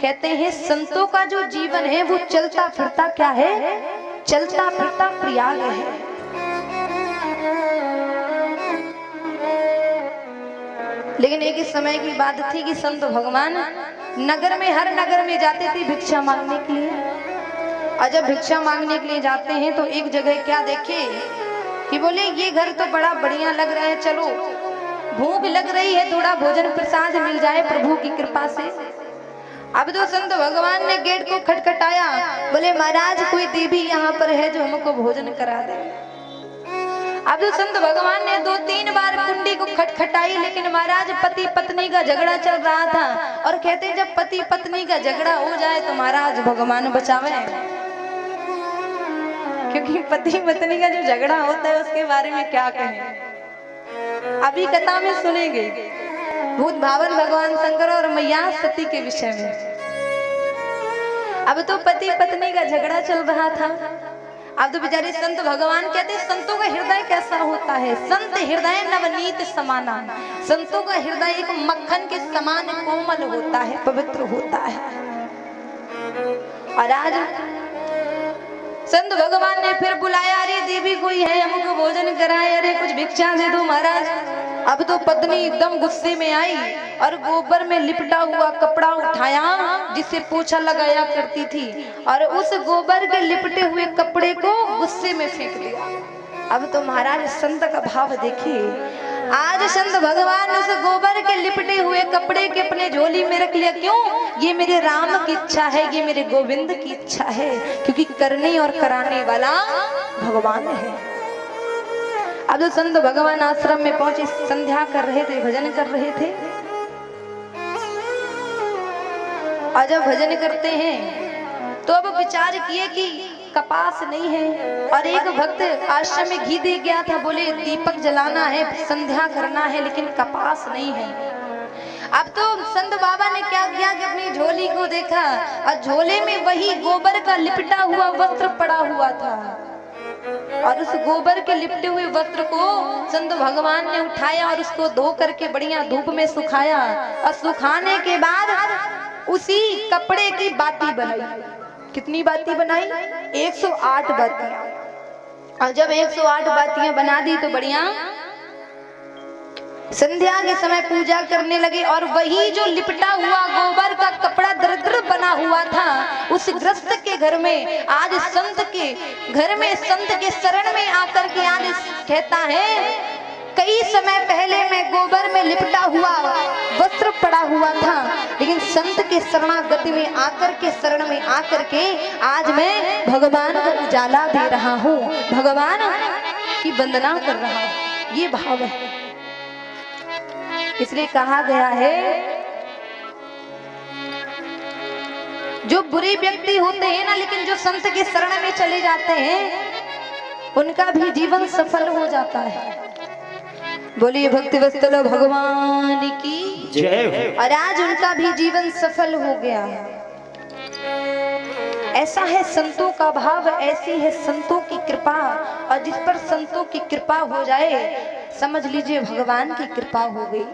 कहते हैं संतों का जो जीवन है वो चलता फिरता क्या है, चलता फिरता प्रयाग है। लेकिन एक समय की बात थी कि संत भगवान नगर में, हर नगर में जाते थे भिक्षा मांगने के लिए। और जब भिक्षा मांगने के लिए जाते हैं तो एक जगह क्या देखे कि बोले ये घर तो बड़ा बढ़िया लग रहा है, चलो भूख लग रही है, थोड़ा भोजन प्रसाद मिल जाए प्रभु की कृपा से। अब तो संत भगवान ने गेट को खटखटाया, बोले महाराज कोई देवी यहाँ पर है जो हमको भोजन करा दे। अब तो संत भगवान ने 2-3 बार कुंडी को खटखटाई, लेकिन महाराज पति पत्नी का झगड़ा चल रहा था। और कहते जब पति पत्नी का झगड़ा हो जाए तो महाराज भगवान बचावे, क्योंकि पति पत्नी का जो झगड़ा होता है उसके बारे में क्या कहें, अभी कथा में सुनेंगे भूत भावन भगवान शंकर और मैया सती के विषय में। अब तो पति पत्नी का झगड़ा चल रहा था। अब तो बेचारे संत भगवान कहते संतों का हृदय कैसा होता है, संत हृदय नवनीत समाना, संतों का हृदय एक मक्खन के समान कोमल होता है, पवित्र होता है। और आज संत भगवान ने फिर बुलाया, अरे देवी कोई है हमको भोजन कराए, अरे कुछ भिक्षा दे दो महाराज। अब तो पत्नी एकदम गुस्से में आई और गोबर में लिपटा हुआ कपड़ा उठाया जिससे पोछा लगाया करती थी, और उस गोबर के लिपटे हुए कपड़े को गुस्से में फेंक दिया। अब तो महाराज संत का भाव देखिए, आज संत भगवान उस गोबर के लिपटे हुए कपड़े के अपने झोली में रख लिया। क्यों? ये मेरे राम की इच्छा है, ये मेरे गोविंद की इच्छा है, क्योंकि करने और कराने वाला भगवान है। अब तो संत भगवान आश्रम में पहुंचे, संध्या कर रहे थे, भजन कर रहे थे। और जब भजन करते हैं तो अब विचार किए कि कपास नहीं है, और एक भक्त आश्रम में घी दे गया था, बोले दीपक जलाना है, संध्या करना है, लेकिन कपास नहीं है। अब तो संत बाबा ने क्या किया कि अपनी झोली को देखा और झोले में वही गोबर का लिपटा हुआ वस्त्र पड़ा हुआ था, और उस गोबर के लिपटे हुए वस्त्र को संत भगवान ने उठाया और उसको धो करके बढ़िया धूप में सुखाया, और सुखाने के बाद उसी कपड़े की बाती बनाई। कितनी बाती बनाई? 108 बातियां। और जब 108 बातियां बना दी तो बढ़िया संध्या के समय पूजा करने लगे। और वही जो लिपटा हुआ गोबर का कपड़ा दरदर बना हुआ था, उस ग्रस्त के घर में आज संत के घर में, संत के शरण में आकर के आज कहता है, कई समय पहले मैं गोबर में लिपटा हुआ वस्त्र पड़ा हुआ था, लेकिन संत के शरणागति में आकर के, शरण में आकर के आज मैं भगवान को उजाला दे रहा हूँ, भगवान की वंदना कर रहा हूँ। ये भाव है। इसलिए कहा गया है जो बुरे व्यक्ति होते हैं ना, लेकिन जो संत के शरण में चले जाते हैं उनका भी जीवन सफल हो जाता है। बोलिए भक्ति वत्सल भगवान की जय। और आज उनका भी जीवन सफल हो गया। ऐसा है संतों का भाव, ऐसी है संतों की कृपा। और जिस पर संतों की कृपा हो जाए समझ लीजिए भगवान की कृपा हो गई।